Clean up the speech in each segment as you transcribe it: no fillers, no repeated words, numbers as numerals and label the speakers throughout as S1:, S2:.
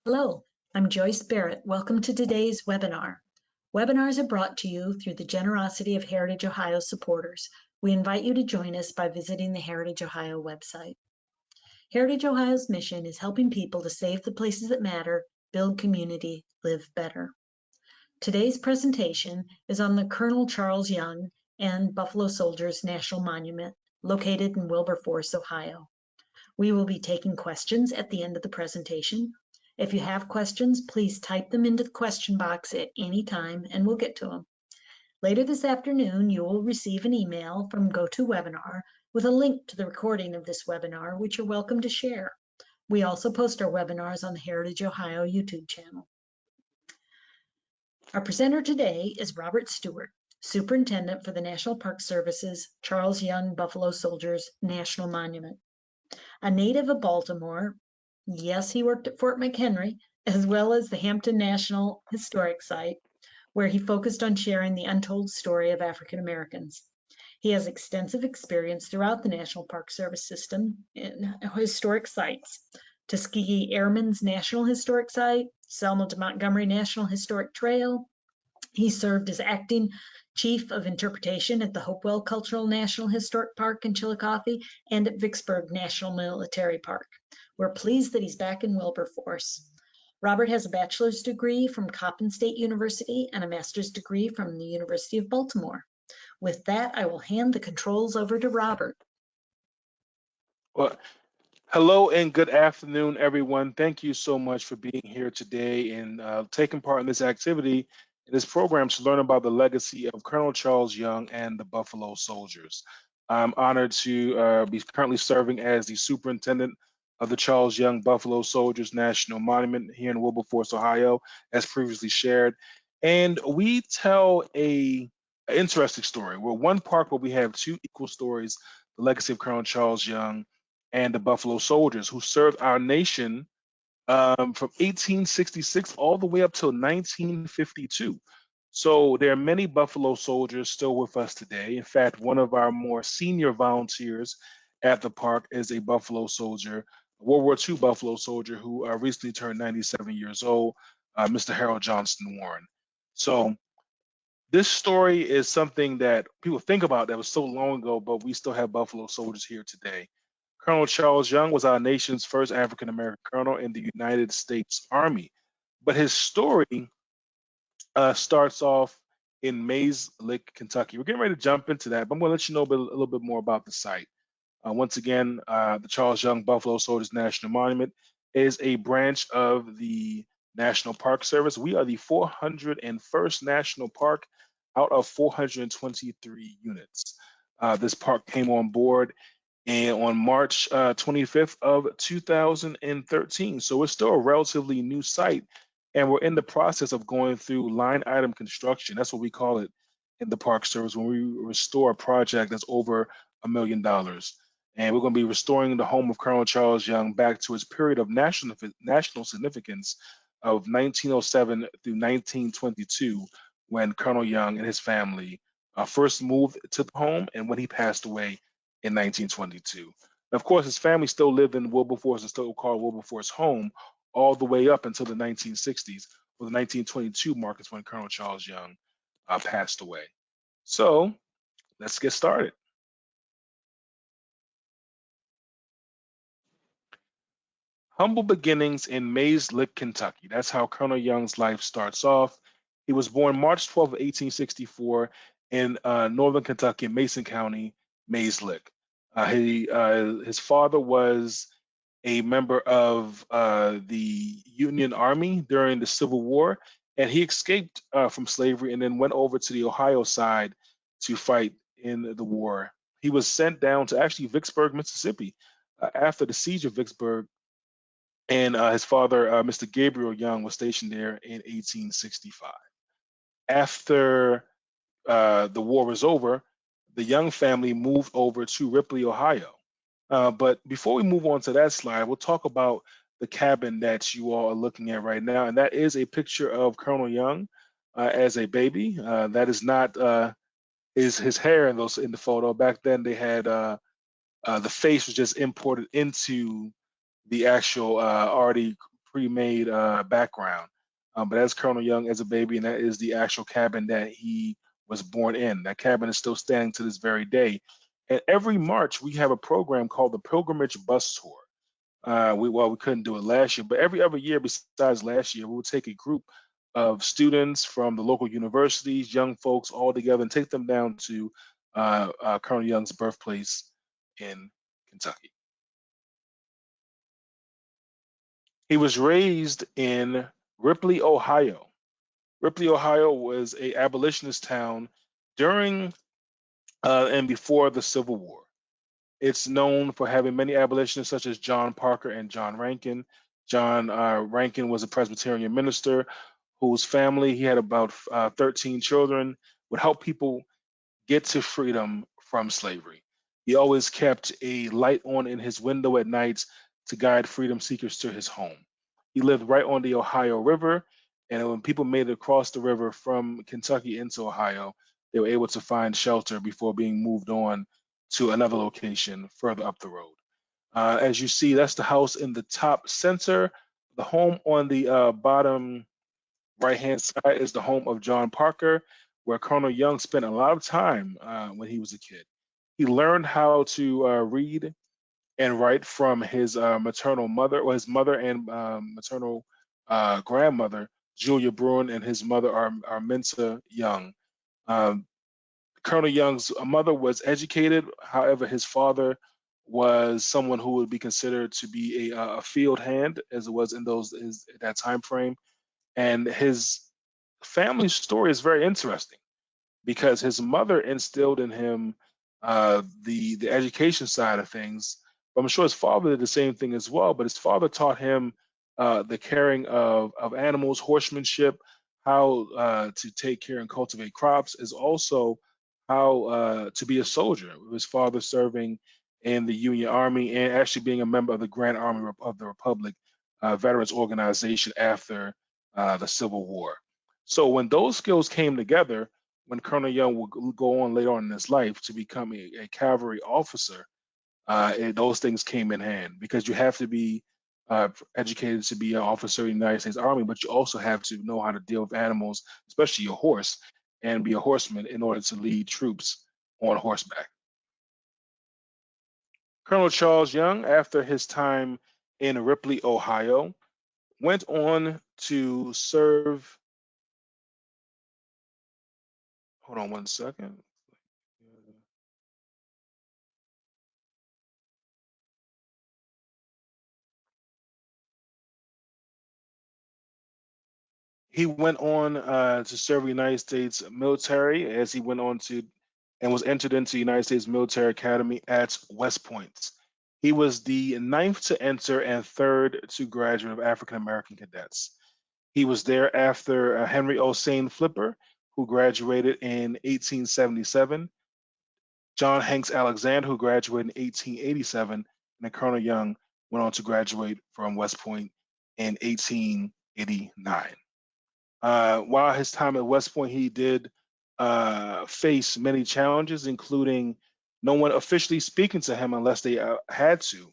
S1: Hello, I'm Joyce Barrett. Welcome to today's webinar. Webinars are brought to you through the generosity of Heritage Ohio supporters. We invite you to join us by visiting the Heritage Ohio website. Heritage Ohio's mission is helping people to save the places that matter, build community, live better. Today's presentation is on the Colonel Charles Young and Buffalo Soldiers National Monument, located in Wilberforce, Ohio. We will be taking questions at the end of the presentation. If you have questions, please type them into the question box at any time and we'll get to them. Later this afternoon, you will receive an email from GoToWebinar with a link to the recording of this webinar, which you're welcome to share. We also post our webinars on the Heritage Ohio YouTube channel. Our presenter today is Robert Stewart, Superintendent for the National Park Service's Charles Young Buffalo Soldiers National Monument. A native of Baltimore, yes, he worked at Fort McHenry, as well as the Hampton National Historic Site, where he focused on sharing the untold story of African Americans. He has extensive experience throughout the National Park Service system in historic sites: Tuskegee Airmen's National Historic Site, Selma to Montgomery National Historic Trail. He served as acting Chief of Interpretation at the Hopewell Cultural National Historic Park in Chillicothe and at Vicksburg National Military Park. We're pleased that he's back in Wilberforce. Robert has a bachelor's degree from Coppin State University and a master's degree from the University of Baltimore. With that, I will hand the controls over to Robert.
S2: Well, hello and good afternoon, everyone. Thank you so much for being here today and taking part in this activity in this program to learn about the legacy of Colonel Charles Young and the Buffalo Soldiers. I'm honored to be currently serving as the superintendent of the Charles Young Buffalo Soldiers National Monument here in Wilberforce, Ohio, as previously shared. And we tell an interesting story. We're one park where we have two equal stories: the legacy of Colonel Charles Young and the Buffalo Soldiers, who served our nation from 1866 all the way up till 1952. So there are many Buffalo Soldiers still with us today. In fact, one of our more senior volunteers at the park is a Buffalo Soldier, a World War II Buffalo Soldier who recently turned 97 years old, Mr. Harold Johnston Warren. So this story is something that people think about that was so long ago, but we still have Buffalo Soldiers here today. Colonel Charles Young was our nation's first African-American colonel in the United States Army. But his story starts off in Mays Lick, Kentucky. We're getting ready to jump into that, but I'm going to let you know a little bit more about the site. Once again, the Charles Young Buffalo Soldiers National Monument is a branch of the National Park Service. We are the 401st National Park out of 423 units. This park came on board and on March 25th of 2013. So it's still a relatively new site, and we're in the process of going through line item construction. That's what we call it in the Park Service when we restore a project that's over $1 million. And we're going to be restoring the home of Colonel Charles Young back to its period of national significance of 1907 through 1922, when Colonel Young and his family first moved to the home and when he passed away in 1922. Of course, his family still lived in Wilberforce and still called Wilberforce home all the way up until the 1960s, or the 1922 mark is when Colonel Charles Young passed away. So let's get started. Humble beginnings in Mays Lick, Kentucky. That's how Colonel Young's life starts off. He was born March 12, 1864 in northern Kentucky, in Mason County, Mays Lick. His father was a member of the Union Army during the Civil War, and he escaped from slavery and then went over to the Ohio side to fight in the war. He was sent down to actually Vicksburg, Mississippi, after the siege of Vicksburg, and his father, Mr. Gabriel Young, was stationed there in 1865. After the war was over, the Young family moved over to Ripley, Ohio. But before we move on to that slide, we'll talk about the cabin that you all are looking at right now, and that is a picture of Colonel Young as a baby. That is not his hair in the photo. Back then, they had the face was just imported into the actual already pre-made background. But that's Colonel Young as a baby, and that is the actual cabin that he was born in. That cabin is still standing to this very day. And every March, we have a program called the Pilgrimage Bus Tour. We couldn't do it last year, but every other year besides last year, we would take a group of students from the local universities, young folks, all together, and take them down to Colonel Young's birthplace in Kentucky. He was raised in Ripley, Ohio. Ripley, Ohio was a abolitionist town during and before the Civil War. It's known for having many abolitionists such as John Parker and John Rankin. John Rankin was a Presbyterian minister whose family, he had about 13 children, would help people get to freedom from slavery. He always kept a light on in his window at nights to guide freedom seekers to his home. He lived right on the Ohio River, and when people made it across the river from Kentucky into Ohio, they were able to find shelter before being moved on to another location further up the road. As you see, that's the house in the top center. The home on the bottom right-hand side is the home of John Parker, where Colonel Young spent a lot of time when he was a kid. He learned how to read and write from his maternal mother, or his mother and maternal grandmother, Julia Bruin, and his mother, Arminta Young. Um, Colonel Young's mother was educated. However, his father was someone who would be considered to be a field hand, as it was in that time frame. And his family story is very interesting because his mother instilled in him the education side of things. But I'm sure his father did the same thing as well. But his father taught him the caring of animals, horsemanship, how to take care and cultivate crops, is also how to be a soldier. His father serving in the Union Army and actually being a member of the Grand Army of the Republic Veterans Organization after the Civil War. So when those skills came together, when Colonel Young would go on later on in his life to become a cavalry officer, those things came in hand because you have to be educated to be an officer in the United States Army, but you also have to know how to deal with animals, especially your horse, and be a horseman in order to lead troops on horseback. Colonel Charles Young, after his time in Ripley, Ohio, went on to serve. Hold on one second. He went on to serve the United States military as he went on to and was entered into the United States Military Academy at West Point. He was the ninth to enter and third to graduate of African American cadets. He was there after Henry Osane Flipper, who graduated in 1877, John Hanks Alexander, who graduated in 1887, and then Colonel Young went on to graduate from West Point in 1889. While his time at West Point, he did face many challenges, including no one officially speaking to him unless they had to.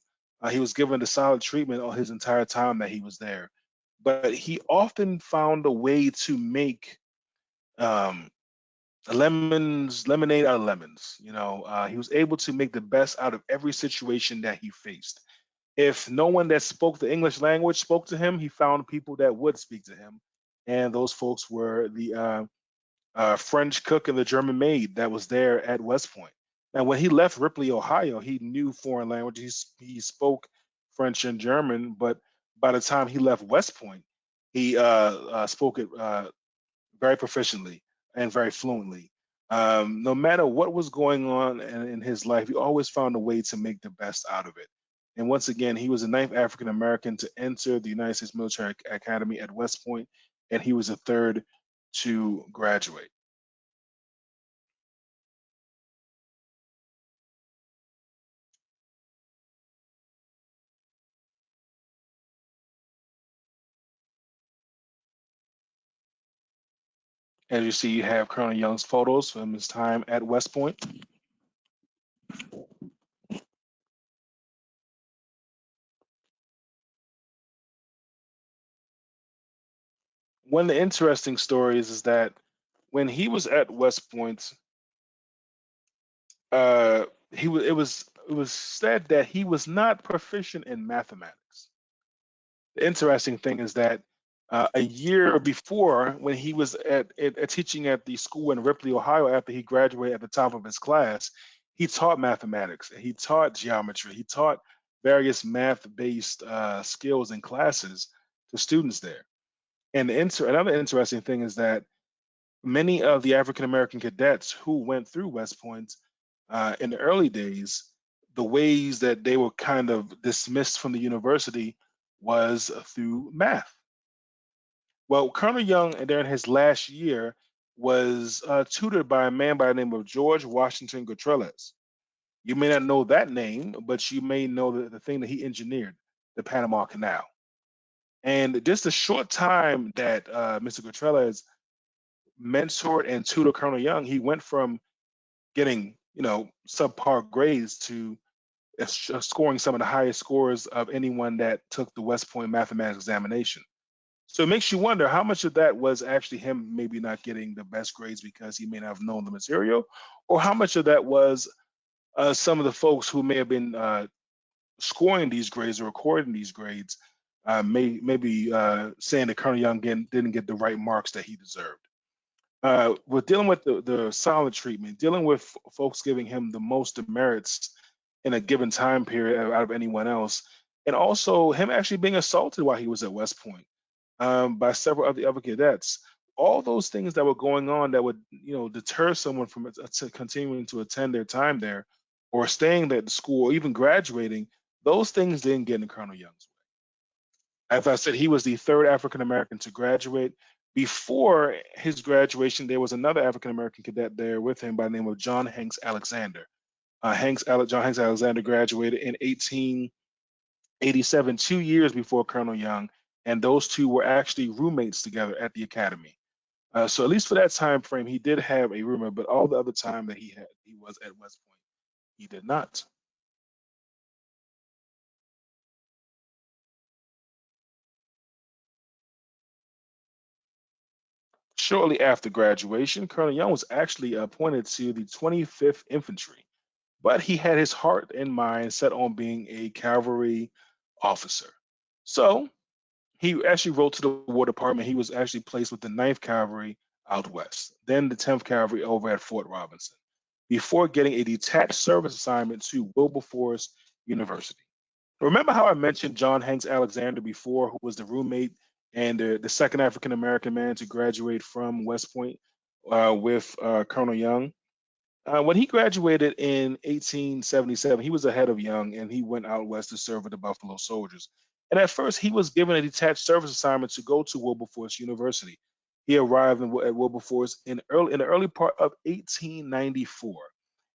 S2: He was given the solid treatment all his entire time that he was there. But he often found a way to make um, lemonade out of lemons. He was able to make the best out of every situation that he faced. If no one that spoke the English language spoke to him, he found people that would speak to him, and those folks were the French cook and the German maid that was there at West Point. Now, when he left Ripley, Ohio, he knew foreign languages. He spoke French and German, but by the time he left West Point, he spoke it very proficiently and very fluently. No matter what was going on in his life, he always found a way to make the best out of it. And once again, he was the ninth African American to enter the United States Military Academy at West Point, and he was the third to graduate. As you see, you have Colonel Young's photos from his time at West Point. One of the interesting stories is that when he was at West Point, uh, it was said that he was not proficient in mathematics. The interesting thing is that a year before, when he was at teaching at the school in Ripley, Ohio, after he graduated at the top of his class, he taught mathematics, he taught geometry, he taught various math-based skills and classes to students there. And another interesting thing is that many of the African American cadets who went through West Point in the early days, the ways that they were kind of dismissed from the university was through math. Well, Colonel Young, during his last year, was tutored by a man by the name of George Washington Gutierrez. You may not know that name, but you may know the thing that he engineered, the Panama Canal. And just a short time that Mr. Gutierrez mentored and tutored Colonel Young, he went from getting, subpar grades to scoring some of the highest scores of anyone that took the West Point mathematics examination. So it makes you wonder how much of that was actually him maybe not getting the best grades because he may not have known the material, or how much of that was some of the folks who may have been scoring these grades or recording these grades maybe saying that Colonel Young didn't get the right marks that he deserved. We're dealing with the silent treatment, dealing with folks giving him the most demerits in a given time period out of anyone else, and also him actually being assaulted while he was at West Point by several of the other cadets. All those things that were going on that would, deter someone from continuing to attend their time there, or staying at the school, or even graduating. Those things didn't get in Colonel Young's way. As I said, he was the third African American to graduate. Before his graduation, there was another African American cadet there with him by the name of John Hanks Alexander. John Hanks Alexander graduated in 1887, 2 years before Colonel Young, and those two were actually roommates together at the academy. So at least for that time frame, he did have a roommate, but all the other time that he was at West Point, he did not. Shortly after graduation, Colonel Young was actually appointed to the 25th Infantry, but he had his heart and mind set on being a cavalry officer. So he actually wrote to the War Department. He was actually placed with the 9th Cavalry out west, then the 10th Cavalry over at Fort Robinson, before getting a detached service assignment to Wilberforce University. Remember how I mentioned John Hanks Alexander before, who was the roommate and the second African American man to graduate from West Point with Colonel Young? When he graduated in 1877, he was ahead of Young, and he went out west to serve with the Buffalo Soldiers. And at first, he was given a detached service assignment to go to Wilberforce University. He arrived at Wilberforce in the early part of 1894,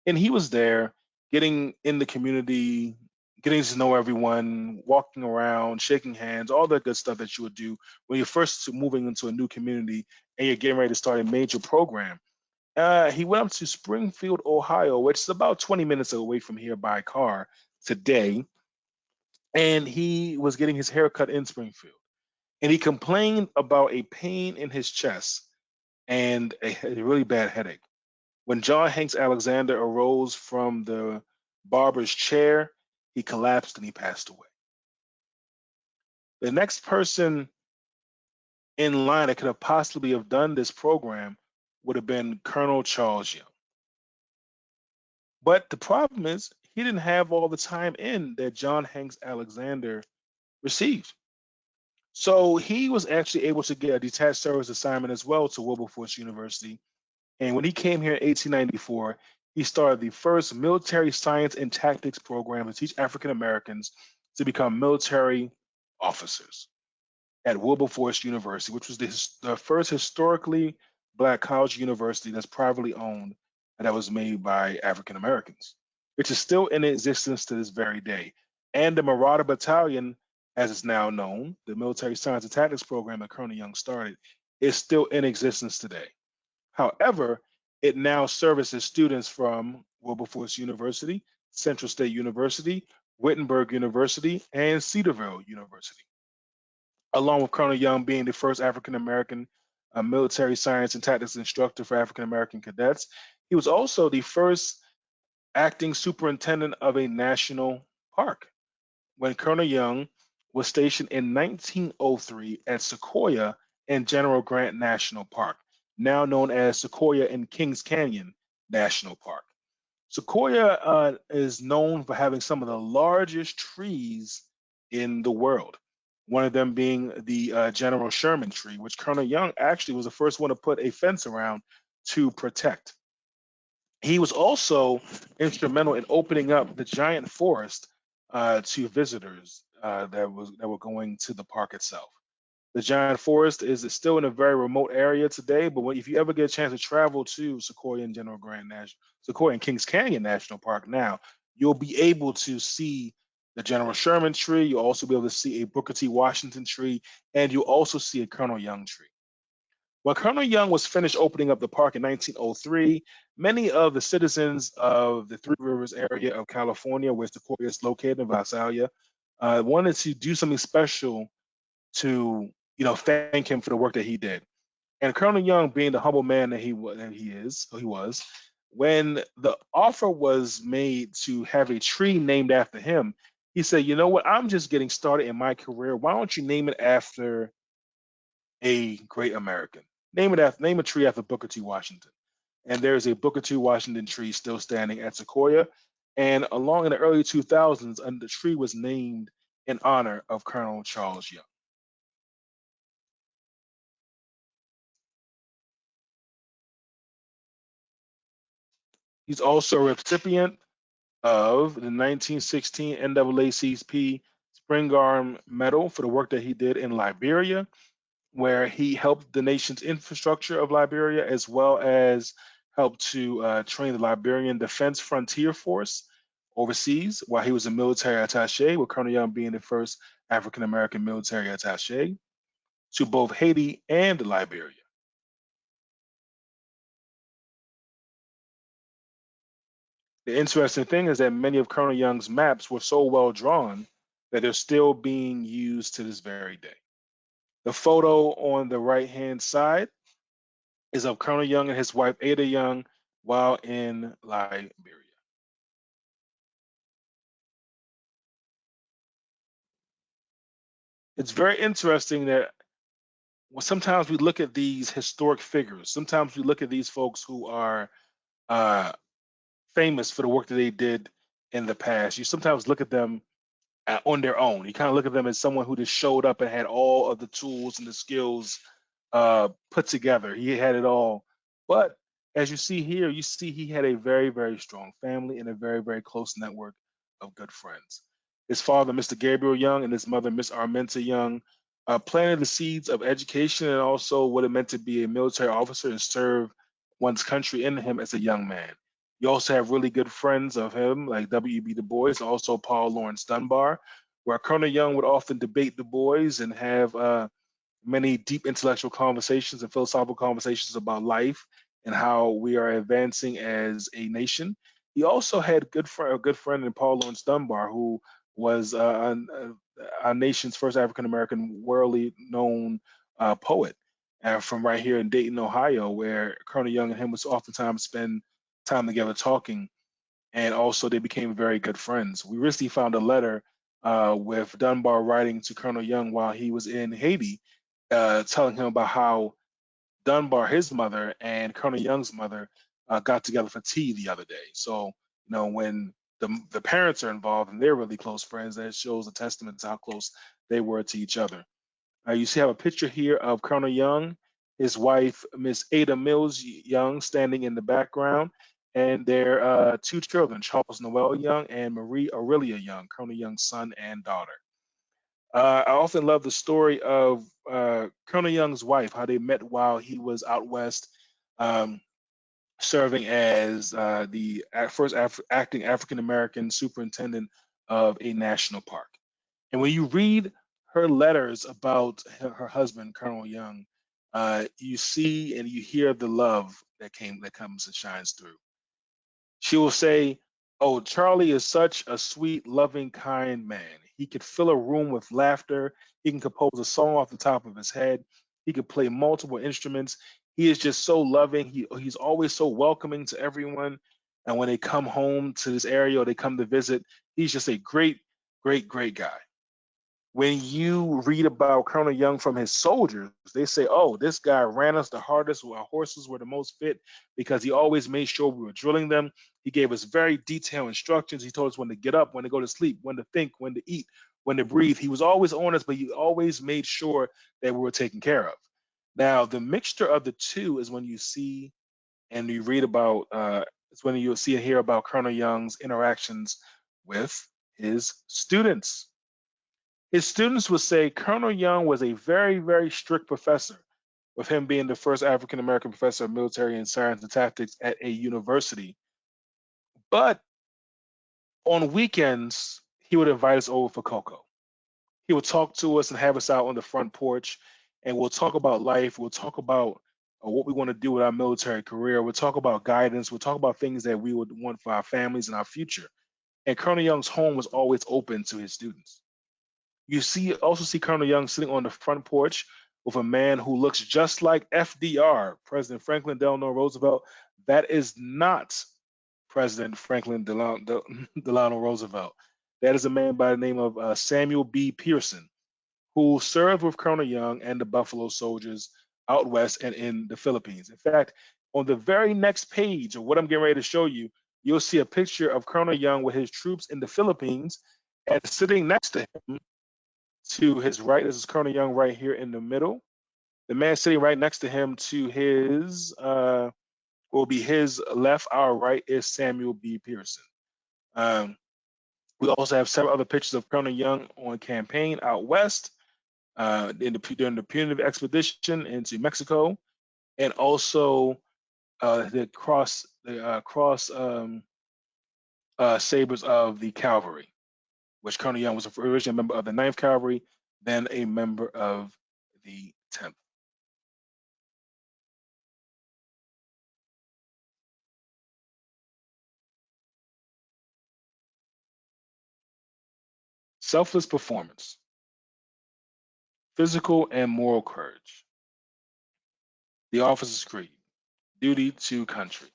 S2: and he was there getting in the community, getting to know everyone, walking around, shaking hands, all that good stuff that you would do when you're first moving into a new community and you're getting ready to start a major program. He went up to Springfield, Ohio, which is about 20 minutes away from here by car today, and he was getting his hair cut in Springfield. And he complained about a pain in his chest and a really bad headache. When John Hanks Alexander arose from the barber's chair, he collapsed and he passed away. The next person in line that could have possibly have done this program would have been Colonel Charles Young. But the problem is he didn't have all the time in that John Hanks Alexander received. So he was actually able to get a detached service assignment as well to Wilberforce University. And when he came here in 1894, he started the first military science and tactics program to teach African Americans to become military officers at Wilberforce University, which was the first historically Black college university that's privately owned and that was made by African Americans, which is still in existence to this very day. And the Marauder Battalion, as it's now known, the military science and tactics program that Colonel Young started, is still in existence today. However, it now services students from Wilberforce University, Central State University, Wittenberg University, and Cedarville University. along with Colonel Young being the first African American military science and tactics instructor for African American cadets. He was also the first acting superintendent of a national park when Colonel Young was stationed in 1903 at Sequoia and General Grant National Park, now known as Sequoia and Kings Canyon National Park. Sequoia is known for having some of the largest trees in the world. One of them being the General Sherman tree, which Colonel Young actually was the first one to put a fence around to protect. He was also instrumental in opening up the giant forest to visitors that were going to the park itself. The giant forest is still in a very remote area today, but if you ever get a chance to travel to Sequoia and Kings Canyon National Park now, you'll be able to see the General Sherman tree. You'll also be able to see a Booker T. Washington tree, and you'll also see a Colonel Young tree. When Colonel Young was finished opening up the park in 1903, many of the citizens of the Three Rivers area of California, where Sequoia is located in Visalia, wanted to do something special to thank him for the work that he did. And Colonel Young, being the humble man that he was, when the offer was made to have a tree named after him, he said, "You know what? I'm just getting started in my career. Why don't you name it after a great American? Name a tree after Booker T. Washington." And there's a Booker T. Washington tree still standing at Sequoia. And along in the early 2000s, and the tree was named in honor of Colonel Charles Young. He's also a recipient of the 1916 NAACP Spring Arm Medal for the work that he did in Liberia, where he helped the nation's infrastructure of Liberia, as well as helped to train the Liberian Defense Frontier Force overseas while he was a military attache, with Colonel Young being the first African American military attache to both Haiti and Liberia. The interesting thing is that many of Colonel Young's maps were so well drawn that they're still being used to this very day. The photo on the right hand side is of Colonel Young and his wife Ada Young while in Liberia. It's very interesting that sometimes we look at these historic figures, sometimes we look at these folks who are uh, famous for the work that they did in the past. You sometimes look at them on their own. You kind of look at them as someone who just showed up and had all of the tools and the skills put together. He had it all. But as you see here, you see he had a very, very strong family and a very, very close network of good friends. His father, Mr. Gabriel Young, and his mother, Miss Arminta Young, planted the seeds of education and also what it meant to be a military officer and serve one's country in him as a young man. You also have really good friends of him, like W.E.B. Du Bois, and also Paul Laurence Dunbar, where Colonel Young would often debate Du Bois and have many deep intellectual conversations and philosophical conversations about life and how we are advancing as a nation. He also had a good friend in Paul Laurence Dunbar, who was our nation's first African American worldly known poet from right here in Dayton, Ohio, where Colonel Young and him would oftentimes spend time together talking, and also they became very good friends. We recently found a letter with Dunbar writing to Colonel Young while he was in Haiti, telling him about how Dunbar, his mother, and Colonel Young's mother got together for tea the other day. So, when the parents are involved and they're really close friends, that shows a testament to how close they were to each other. You see, I have a picture here of Colonel Young, his wife, Miss Ada Mills Young, standing in the background, and their two children, Charles Noel Young and Marie Aurelia Young, Colonel Young's son and daughter. I often love the story of Colonel Young's wife, how they met while he was out west, um, serving as the first acting African American superintendent of a national park. And when you read her letters about her husband, Colonel Young, you see and you hear the love that comes and shines through. She will say, "Oh, Charlie is such a sweet, loving, kind man. He could fill a room with laughter. He can compose a song off the top of his head. He could play multiple instruments. He is just so loving. He's always so welcoming to everyone. And when they come home to this area or they come to visit, he's just a great, great, great guy. When you read about Colonel Young from his soldiers, they say, oh, this guy ran us the hardest. Our horses were the most fit because he always made sure we were drilling them. He gave us very detailed instructions. He told us when to get up, when to go to sleep, when to think, when to eat, when to breathe. He was always on us, but he always made sure that we were taken care of. Now, the mixture of the two is when you see and you read about, it's when you'll see and hear about Colonel Young's interactions with his students. His students would say Colonel Young was a very, very strict professor, with him being the first African American professor of military and science and tactics at a university. But on weekends, he would invite us over for cocoa. He would talk to us and have us out on the front porch, and we'll talk about life. We'll talk about what we want to do with our military career. We'll talk about guidance. We'll talk about things that we would want for our families and our future. And Colonel Young's home was always open to his students. Also see Colonel Young sitting on the front porch with a man who looks just like FDR, President Franklin Delano Roosevelt. That is not President Franklin Delano Roosevelt. That is a man by the name of Samuel B. Pearson, who served with Colonel Young and the Buffalo Soldiers out west and in the Philippines. In fact, on the very next page of what I'm getting ready to show you, you'll see a picture of Colonel Young with his troops in the Philippines, and sitting next to him to his right, this is Colonel Young right here in the middle. The man sitting right next to him to his will be his left, our right is Samuel B. Pearson. We also have several other pictures of Colonel Young on campaign out west during the punitive expedition into Mexico, and also the cross sabers of the cavalry, which Colonel Young was originally a member of the 9th Cavalry, then a member of the 10th. Selfless performance, physical and moral courage, the officer's creed, duty to country.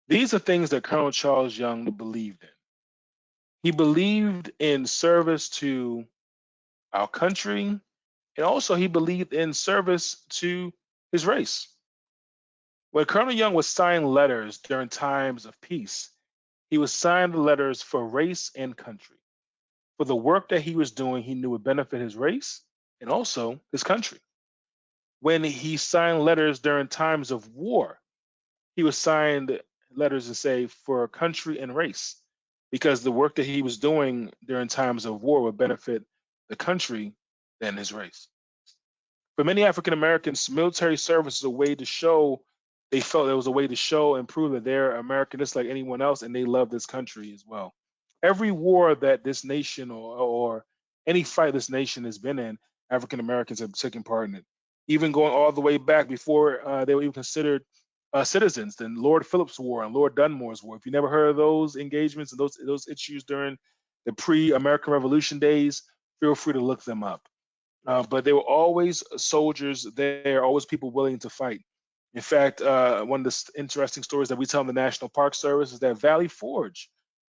S2: These are things that Colonel Charles Young believed in. He believed in service to our country, and also he believed in service to his race. When Colonel Young would sign letters during times of peace, he would sign the letters for race and country. For the work that he was doing, he knew would benefit his race and also his country. When he signed letters during times of war, he would sign letters and say for country and race, because the work that he was doing during times of war would benefit the country than his race. For many African Americans, military service is a way to show they felt it was a way to show and prove that they're American just like anyone else, and they love this country as well. Every war that this nation or any fight this nation has been in, African Americans have taken part in it. Even going all the way back before they were even considered citizens, then Lord Phillips War and Lord Dunmore's War. If you never heard of those engagements and those issues during the pre-American Revolution days, feel free to look them up. But there were always soldiers there, always people willing to fight. In fact, one of the interesting stories that we tell in the National Park Service is that Valley Forge,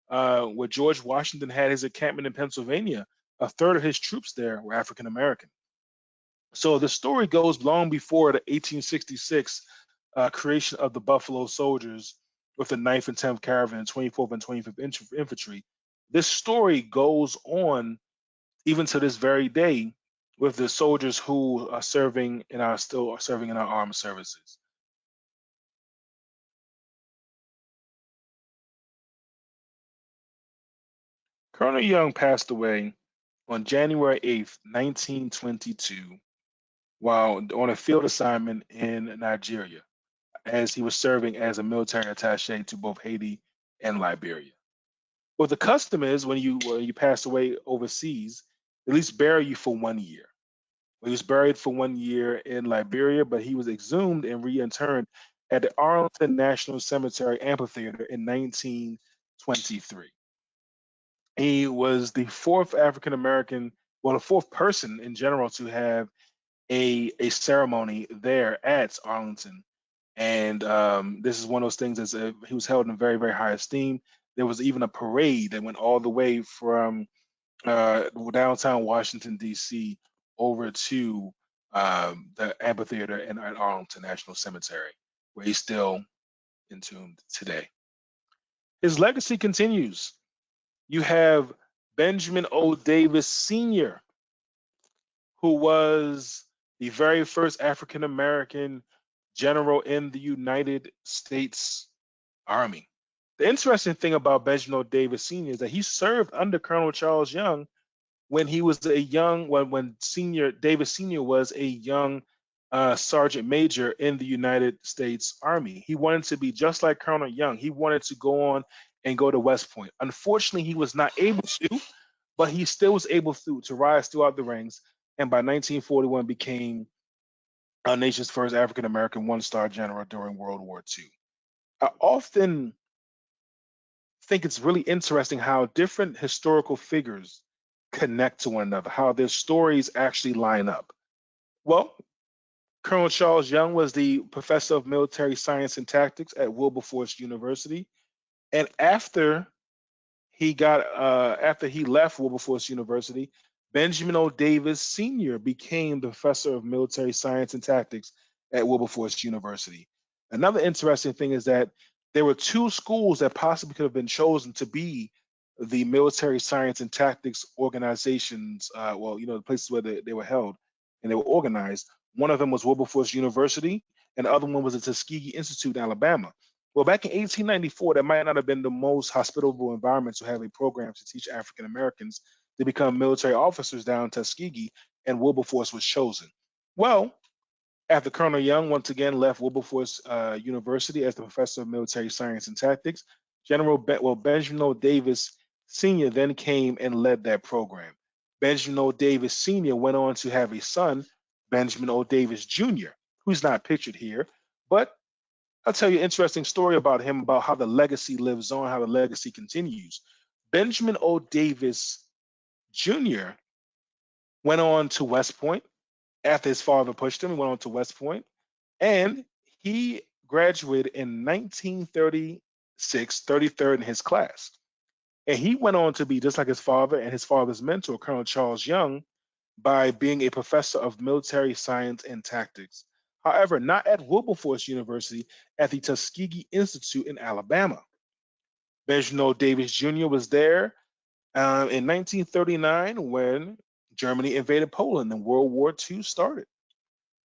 S2: where George Washington had his encampment in Pennsylvania, a third of his troops there were African American. So the story goes long before the 1866 creation of the Buffalo Soldiers with the 9th and 10th Cavalry and 24th and 25th Infantry. This story goes on even to this very day with the soldiers who are still serving in our armed services. Colonel Young passed away on January 8th, 1922, while on a field assignment in Nigeria, as he was serving as a military attache to both Haiti and Liberia. Well, the custom is when you pass away overseas, at least bury you for 1 year. He was buried for 1 year in Liberia, but he was exhumed and reinterred at the Arlington National Cemetery Amphitheater in 1923. He was the fourth African American, well, the fourth person in general to have a ceremony there at Arlington. And this is one of those things that he was held in very, very high esteem. There was even a parade that went all the way from downtown Washington, D.C., over to the amphitheater at Arlington National Cemetery, where he's still entombed today. His legacy continues. You have Benjamin O. Davis Sr., who was the very first African American general in the United States Army. The interesting thing about Benjamin O. Davis Sr. is that he served under Colonel Charles Young when he was a young, when Senior Davis Sr. was a young sergeant major in the United States Army. He wanted to be just like Colonel Young. He wanted to go on and go to West Point. Unfortunately, he was not able to, but he still was able to rise throughout the ranks, and by 1941 became our nation's first African American one-star general during World War II. I often think it's really interesting how different historical figures connect to one another, how their stories actually line up. Well, Colonel Charles Young was the professor of military science and tactics at Wilberforce University, and after he left Wilberforce University, Benjamin O. Davis Sr. became the professor of military science and tactics at Wilberforce University. Another interesting thing is that there were two schools that possibly could have been chosen to be the military science and tactics organizations, the places where they were held and they were organized. One of them was Wilberforce University, and the other one was the Tuskegee Institute in Alabama. Well, back in 1894, that might not have been the most hospitable environment to have a program to teach African Americans to become military officers down in Tuskegee, and Wilberforce was chosen. Well, after Colonel Young once again left Wilberforce University as the professor of military science and tactics, Benjamin O. Davis Sr. then came and led that program. Benjamin O. Davis Sr. went on to have a son, Benjamin O. Davis Jr., who's not pictured here, but I'll tell you an interesting story about him, about how the legacy lives on, how the legacy continues. Benjamin O. Davis Jr. went on to West Point after his father pushed him. He went on to West Point, and he graduated in 1936, 33rd in his class. And he went on to be just like his father and his father's mentor, Colonel Charles Young, by being a professor of military science and tactics. However, not at Wilberforce University, at the Tuskegee Institute in Alabama. Benjamin O. Davis Jr. was there in 1939 when Germany invaded Poland and World War II started.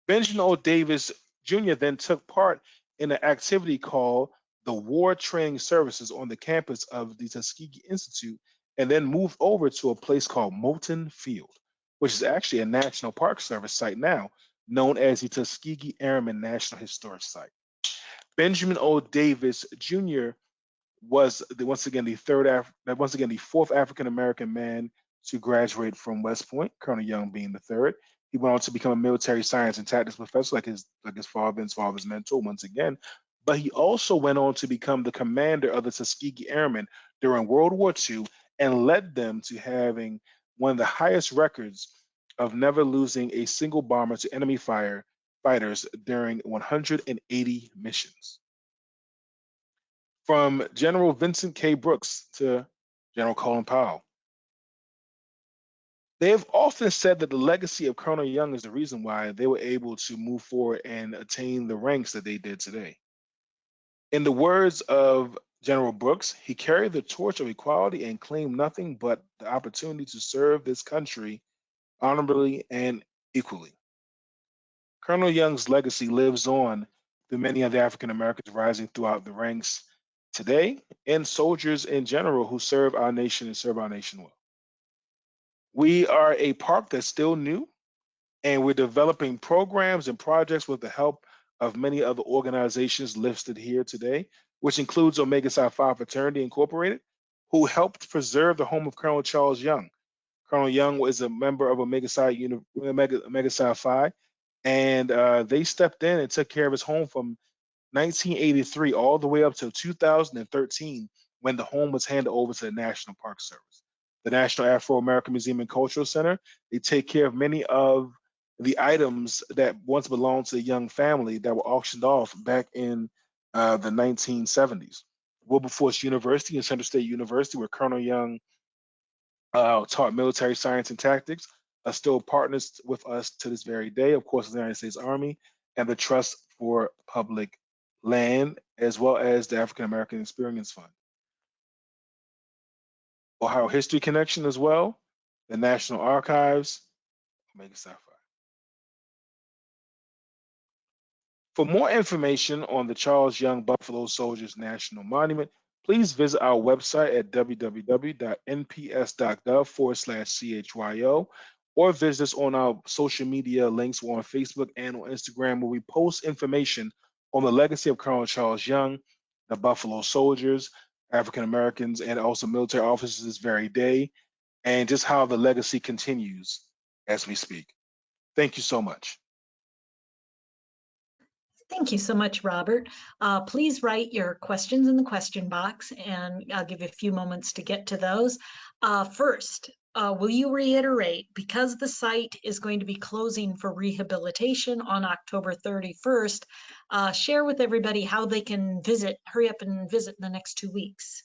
S2: Benjamin O. Davis Jr. then took part in an activity called the War Training Services on the campus of the Tuskegee Institute, and then moved over to a place called Moulton Field, which is actually a National Park Service site now, known as the Tuskegee Airmen National Historic Site. Benjamin O. Davis Jr. was once again the fourth African American man to graduate from West Point, Colonel Young being the third. He went on to become a military science and tactics professor, like his father and his father's mentor once again. But he also went on to become the commander of the Tuskegee Airmen during World War II and led them to having one of the highest records of never losing a single bomber to enemy fighters during 180 missions. From General Vincent K. Brooks to General Colin Powell. They have often said that the legacy of Colonel Young is the reason why they were able to move forward and attain the ranks that they did today. In the words of General Brooks, he carried the torch of equality and claimed nothing but the opportunity to serve this country honorably and equally. Colonel Young's legacy lives on through many of the African Americans rising throughout the ranks today, and soldiers in general who serve our nation and serve our nation well. We are a park that's still new, and we're developing programs and projects with the help of many other organizations listed here today, which includes Omega Psi Phi Fraternity Incorporated, who helped preserve the home of Colonel Charles Young. Colonel Young was a member of Omega Psi Phi, and they stepped in and took care of his home from 1983 all the way up to 2013, when the home was handed over to the National Park Service. the National Afro-American Museum and Cultural Center. They take care of many of the items that once belonged to the Young family that were auctioned off back in the 1970s. Wilberforce University and Central State University, where Colonel Young taught military science and tactics, are still partners with us to this very day. Of course, the United States Army and the Trust for Public Land, as well as the African American Experience Fund. Ohio History Connection as well, the National Archives, Omega Sapphire. For more information on the Charles Young Buffalo Soldiers National Monument, please visit our website at www.nps.gov/CHYO or visit us on our social media links. We're on Facebook and on Instagram, where we post information on the legacy of Colonel Charles Young, the Buffalo Soldiers, African Americans, and also military officers this very day, and just how the legacy continues as we speak. Thank you so much.
S1: Thank you so much, Robert. Please write your questions in the question box, and I'll give you a few moments to get to those. First, will you reiterate, because the site is going to be closing for rehabilitation on October 31st, share with everybody how they can visit, hurry up and visit in the next 2 weeks.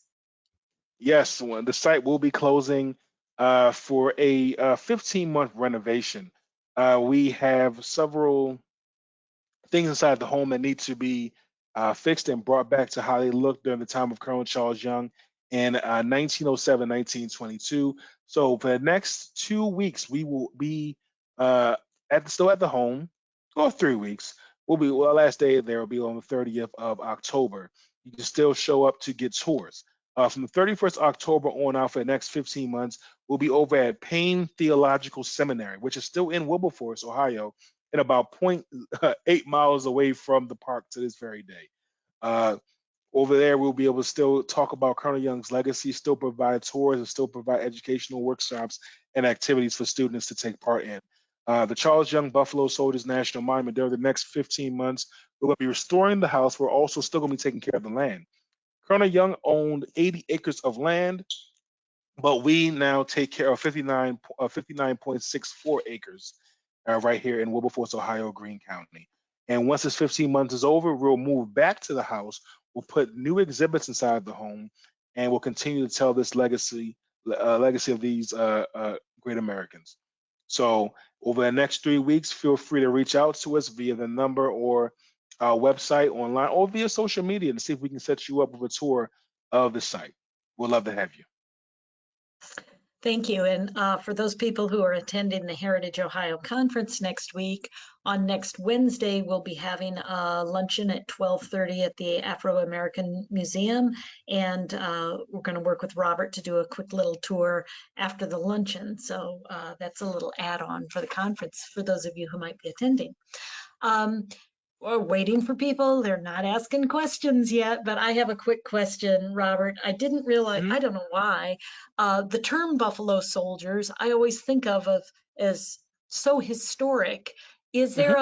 S2: Yes, the site will be closing for a 15-month renovation. We have several things inside the home that need to be fixed and brought back to how they looked during the time of Colonel Charles Young in 1907, 1922. So for the next 2 weeks, we will be still at the home, or 3 weeks. Our last day there will be on the 30th of October. You can still show up to get tours. From the 31st October on out for the next 15 months, we'll be over at Payne Theological Seminary, which is still in Wilberforce, Ohio, and about 0.8 miles away from the park to this very day. Over there, we'll be able to still talk about Colonel Young's legacy, still provide tours, and still provide educational workshops and activities for students to take part in. The Charles Young Buffalo Soldiers National Monument, during the next 15 months, we'll be restoring the house. We're also still going to be taking care of the land. Colonel Young owned 80 acres of land, but we now take care of 59.64 acres right here in Wilberforce, Ohio, Greene County. And once this 15 months is over, we'll move back to the house. We'll put new exhibits inside the home, and we'll continue to tell this legacy of these great Americans. So over the next 3 weeks, feel free to reach out to us via the number or our website, online, or via social media to see if we can set you up with a tour of the site. We'd love to have you.
S1: Thank you. And for those people who are attending the Heritage Ohio Conference next week, on next Wednesday, we'll be having a luncheon at 12:30 at the Afro-American Museum. And we're going to work with Robert to do a quick little tour after the luncheon. So that's a little add-on for the conference for those of you who might be attending. We're waiting for people. They're not asking questions yet, but I have a quick question, Robert. I didn't realize, I don't know why, the term Buffalo Soldiers, I always think of as so historic. Is there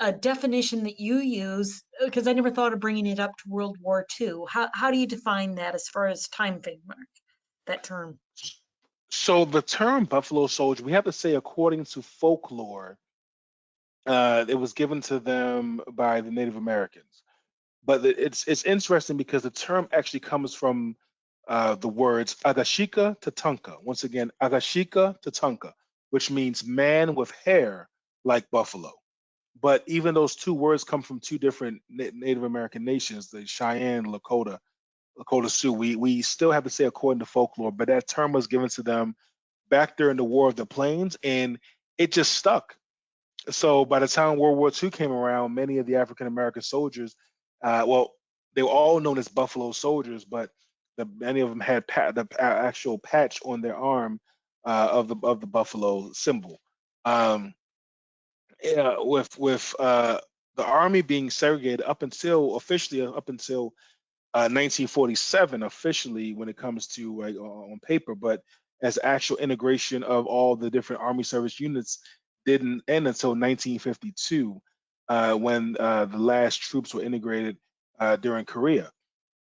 S1: a definition that you use? Because I never thought of bringing it up to World War II. How do you define that as far as time framework, that term?
S2: So the term Buffalo Soldier, we have to say, according to folklore, it was given to them by the Native Americans. But it's interesting because the term actually comes from the words Agashika Tatanka. Once again, Agashika Tatanka, which means man with hair like buffalo. But even those two words come from two different Native American nations, the Cheyenne, Lakota Sioux. We still have to say according to folklore, but that term was given to them back during the War of the Plains, and it just stuck. So by the time World War II came around, many of the African American soldiers, well, they were all known as Buffalo Soldiers, but many of them had the actual patch on their arm of the buffalo symbol. With the Army being segregated officially up until 1947, officially when it comes to like on paper, but as actual integration of all the different Army service units didn't end until 1952, when the last troops were integrated during Korea.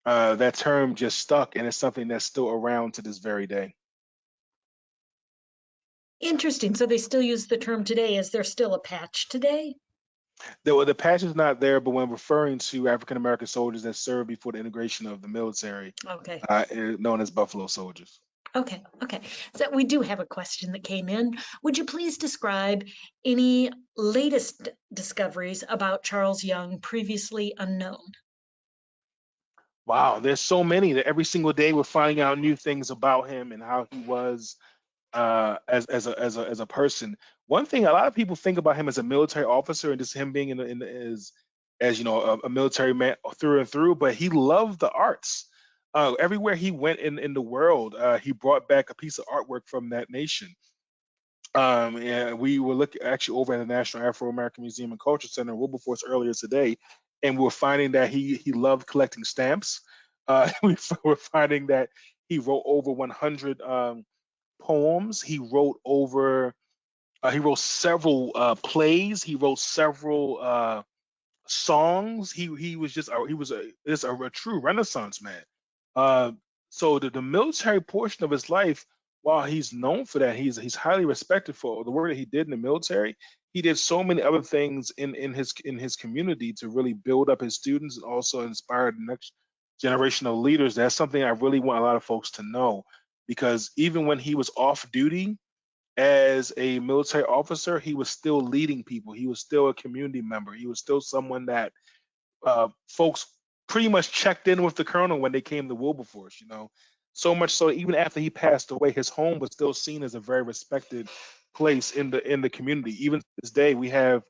S2: That term just stuck, and it's something that's still around to this very day.
S1: Interesting. So they still use the term today. Is there still a patch today?
S2: The patch is not there, but when referring to African American soldiers that served before the integration of the military,
S1: Okay.
S2: known as Buffalo Soldiers.
S1: Okay. Okay. So we do have a question that came in. Would you please describe any latest discoveries about Charles Young previously unknown?
S2: Wow, there's so many that every single day we're finding out new things about him and how he was as a person. One thing a lot of people think about him as a military officer and just him being as you know a military man through and through, but he loved the arts. Everywhere he went in the world, he brought back a piece of artwork from that nation. And we were looking actually over at the National Afro American Museum and Culture Center in Wilberforce earlier today, and we're finding that he loved collecting stamps. We're finding that he wrote over 100 poems. He wrote several plays. He wrote several songs. He was just a true Renaissance man. Uh, so the military portion of his life, while he's known for that, he's highly respected for the work that he did in the military. He did so many other things in his community to really build up his students and also inspire the next generation of leaders. That's something I really want a lot of folks to know, because even when he was off duty as a military officer, he was still leading people. He was still a community member. He was still someone that folks pretty much checked in with the colonel when they came to Wilberforce. So much so even after he passed away, his home was still seen as a very respected place in the community. Even to this day, we have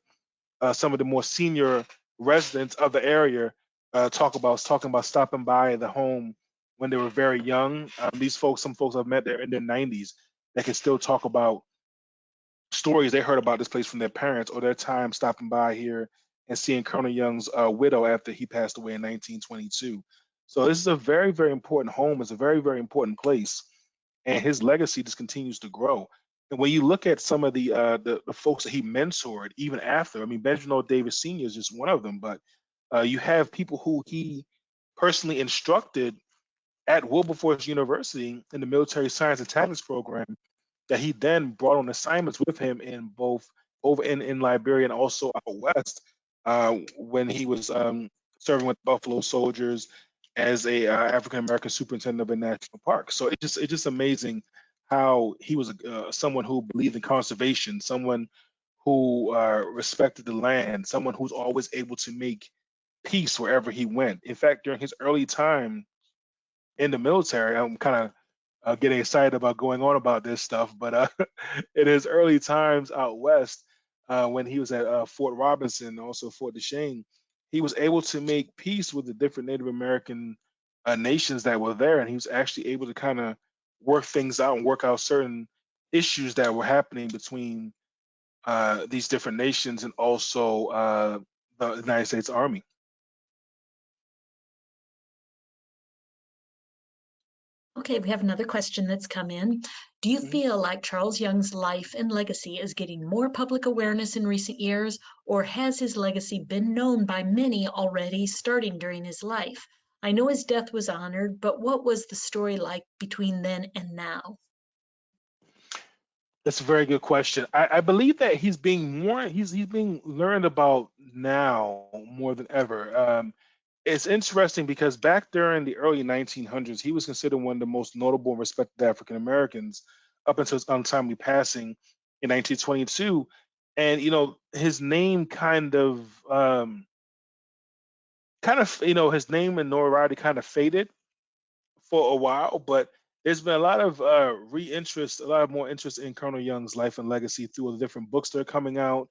S2: some of the more senior residents of the area talking about stopping by the home when they were very young. Some folks I've met there in their 90s that can still talk about stories they heard about this place from their parents or their time stopping by here and seeing Colonel Young's widow after he passed away in 1922. So this is a very, very important home. It's a very, very important place, and his legacy just continues to grow. And when you look at some of the folks that he mentored, even after, I mean, Benjamin Davis Sr. is just one of them, but you have people who he personally instructed at Wilberforce University in the military science and tactics program that he then brought on assignments with him in both over in Liberia and also out west when he was serving with Buffalo Soldiers as a African American superintendent of a national park. So it's just amazing how he was someone who believed in conservation, someone who respected the land, someone who's always able to make peace wherever he went. In fact, during his early time in the military, I'm kind of getting excited about going on about this stuff. But in his early times out west, when he was at Fort Robinson, also Fort Duchesne, he was able to make peace with the different Native American nations that were there, and he was actually able to kind of work things out and work out certain issues that were happening between these different nations and also the United States Army.
S1: Okay, we have another question that's come in. Do you
S2: Mhm.
S1: feel like Charles Young's life and legacy is getting more public awareness in recent years, or has his legacy been known by many already starting during his life? I know his death was honored, but what was the story like between then and now?
S2: That's a very good question. I believe that he's being learned about now more than ever. It's interesting because back during the early 1900s, he was considered one of the most notable and respected African Americans up until his untimely passing in 1922. And his name his name and notoriety kind of faded for a while, but there's been a lot of a lot of more interest in Colonel Young's life and legacy through the different books that are coming out,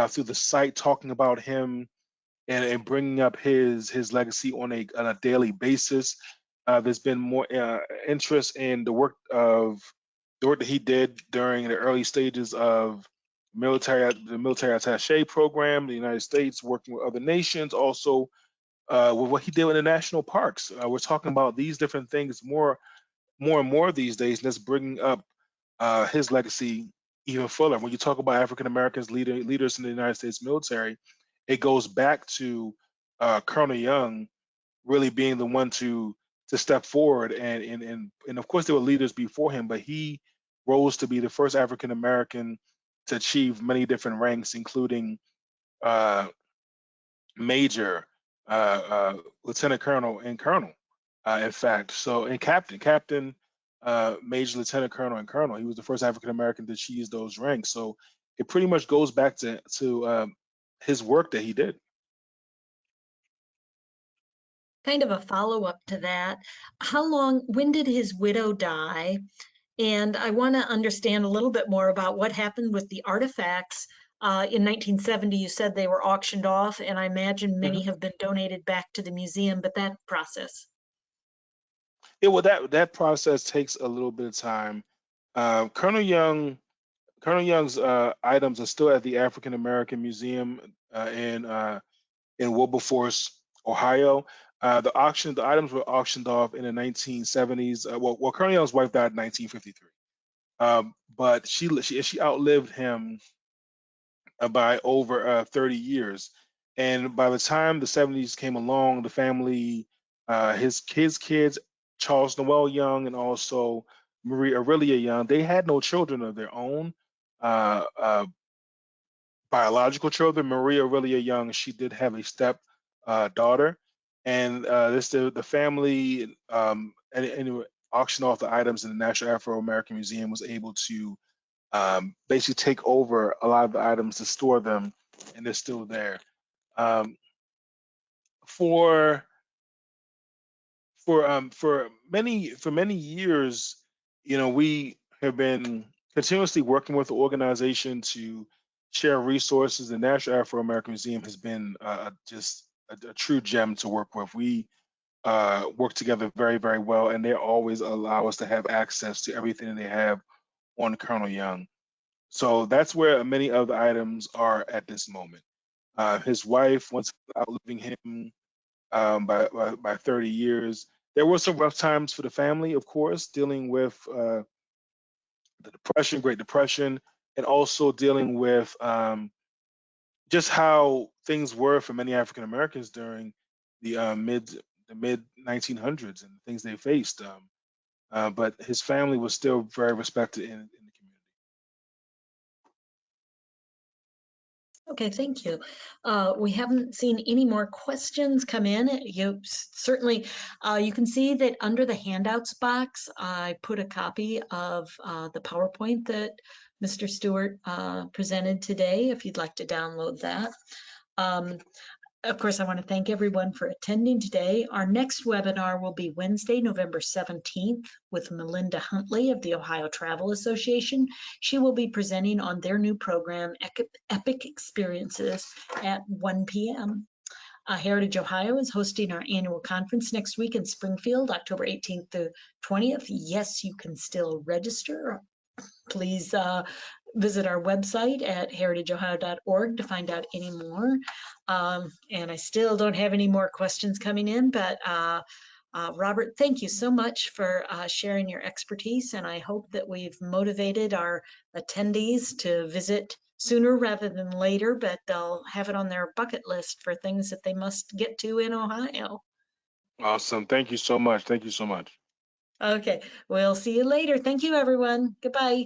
S2: through the site talking about him and bringing up his legacy on a daily basis. There's been more interest in the work that he did during the early stages of the military attache program, the United States working with other nations, also with what he did in the national parks. We're talking about these different things more and more these days, and that's bringing up his legacy even further. When you talk about African Americans leaders in the United States military, it goes back to Colonel Young really being the one to step forward, and of course there were leaders before him, but he rose to be the first African American to achieve many different ranks, including major, lieutenant colonel, and colonel. In fact, and captain, major, lieutenant colonel, and colonel. He was the first African American to achieve those ranks. So it pretty much goes back to his work that he did.
S1: Kind of a follow-up to that. When did his widow die? And I want to understand a little bit more about what happened with the artifacts. In 1970, you said they were auctioned off, and I imagine many have been donated back to the museum, but that process.
S2: Yeah, well, that process takes a little bit of time. Colonel Young's items are still at the African American Museum in Wilberforce, Ohio. The items were auctioned off in the 1970s. Well, Colonel Young's wife died in 1953, but she outlived him by over 30 years. And by the time the 70s came along, the family, his kids, Charles Noel Young and also Marie Aurelia Young, they had no children of their own. Biological children. Maria Aurelia Young, she did have a step daughter, and the family and auctioned off the items, and the National Afro-American Museum was able to basically take over a lot of the items to store them, and they're still there. For many years, we have been continuously working with the organization to share resources. The National Afro-American Museum has been just a true gem to work with. We work together very, very well, and they always allow us to have access to everything they have on Colonel Young. So that's where many of the items are at this moment. His wife, once outliving him by 30 years. There were some rough times for the family, of course, dealing with the Depression, Great Depression, and also dealing with just how things were for many African Americans during the mid 1900s and the things they faced. But his family was still very respected in the community.
S1: Okay, thank you. We haven't seen any more questions come in. You certainly, you can see that under the handouts box, I put a copy of the PowerPoint that Mr. Stewart presented today, if you'd like to download that. Of course, I want to thank everyone for attending today. Our next webinar will be Wednesday, November 17th with Melinda Huntley of the Ohio Travel Association. She will be presenting on their new program, Epic Experiences, at 1 p.m. Heritage Ohio is hosting our annual conference next week in Springfield, October 18th to 20th. Yes, you can still register. Please visit our website at heritageohio.org to find out any more. And I still don't have any more questions coming in, but Robert, thank you so much for sharing your expertise, and I hope that we've motivated our attendees to visit sooner rather than later, but they'll have it on their bucket list for things that they must get to in Ohio.
S2: Awesome. Thank you so much. Thank you so much.
S1: Okay, we'll see you later. Thank you, everyone. Goodbye.